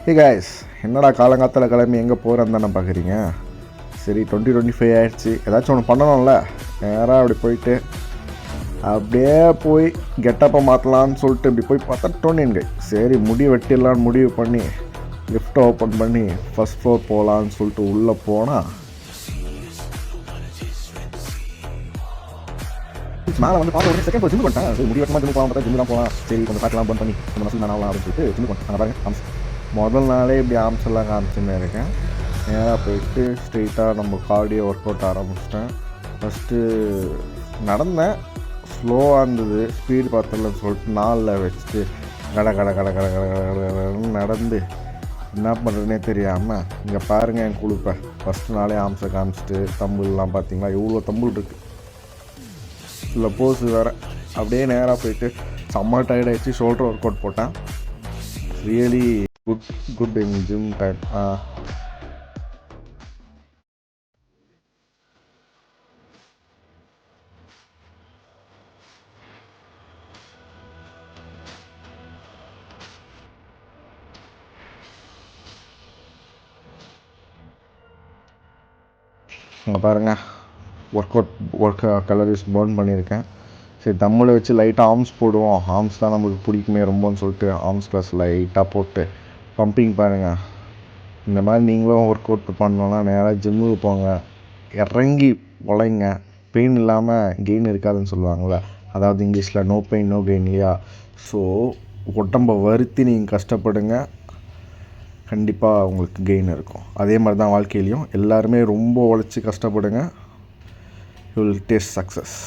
Hey guys, என்னடா காலங்காத்தில் கிளம்பி எங்கே போகிறேன்னு தானே பார்க்குறீங்க. சரி 2025 ஆகிடுச்சு, ஏதாச்சும் ஒன்று பண்ணணும்ல. நேராக அப்படி போயிட்டு அப்படியே போய் கெட்டப்பை மாற்றலான்னு சொல்லிட்டு இப்படி போய் பார்த்தா டோனியன் கை. சரி முடி வெட்டிடலான்னு முடிவு பண்ணி லிஃப்ட்டை ஓப்பன் பண்ணி ஃபஸ்ட் ஃப்ளோர் போகலான்னு சொல்லிட்டு உள்ளே போனால் மேலே வந்து பார்த்து ஒரு செகண்ட் போய் ஜிம் பண்ணிட்டேன். சரி முடி வெட்டமாக ஜிம் போகலாம் பார்த்தா ஜிம் தான் போகலாம். சரி கொஞ்சம் பார்க்கலாம் பண்ணி கொஞ்சம் மசில் நானாகலாம் அப்படின்னு சொல்லிட்டு ஜிம் பண்ணிட்டேன். பாருங்க முதல் நாளே இப்படி ஆர்ம்ஸ் எல்லாம் காமிச்சுன்னு இருக்கேன். நேராக போயிட்டு ஸ்ட்ரெயிட்டாக நம்ம கார்டியோ ஒர்க் அவுட் ஆரம்பிச்சிட்டேன். ஃபஸ்ட்டு நடந்தேன், ஸ்லோவாக இருந்தது, ஸ்பீடு பார்த்தலன்னு சொல்லிட்டு 4 வச்சுட்டு கடை நடந்து என்ன பண்ணுறதுனே தெரியாமல் இங்கே பாருங்கள் என் குழுப்பை. ஃபஸ்ட்டு நாளே ஆர்ம்ஸை காமிச்சிட்டு தம்புலாம் பார்த்தீங்களா, எவ்வளோ தம்புள் இருக்குது, இல்லை போஸு வேறு. அப்படியே நேராக போயிட்டு செம்ம டயர்ட் ஆகிடுச்சு, ஷோல்டர் ஒர்க் அவுட் போட்டேன். Really good in gym time. அங்கே பாருங்கள் ஒர்க் கலரிஸ் பர்ன் பண்ணியிருக்கேன். சரி தம்மில் வச்சு லைட்டாக ஆர்ம்ஸ் போடுவோம், ஆர்ம்ஸ் தான் நமக்கு பிடிக்குமே ரொம்பன்னு சொல்லிட்டு ஆர்ம்ஸ் ப்ளஸ் லைட்டாக போட்டு பம்பிங் பாருங்கள். இந்த மாதிரி நீங்களும் ஒர்க் அவுட் பண்ணணுன்னா நேராக ஜிம்முக்கு போங்க, இறங்கி உழைங்க. பெயின் இல்லாமல் கெயின் இருக்காதுன்னு சொல்லுவாங்கள்ல, அதாவது இங்கிலீஷில் நோ பெயின் நோ கெயின் இல்லையா. ஸோ உடம்பை வருத்தி நீங்கள் கஷ்டப்படுங்க, கண்டிப்பாக உங்களுக்கு கெயின் இருக்கும். அதே மாதிரி தான் வாழ்க்கையிலையும் எல்லாருமே ரொம்ப உழைச்சி கஷ்டப்படுங்க, யூ வில் டேஸ்ட் சக்ஸஸ்.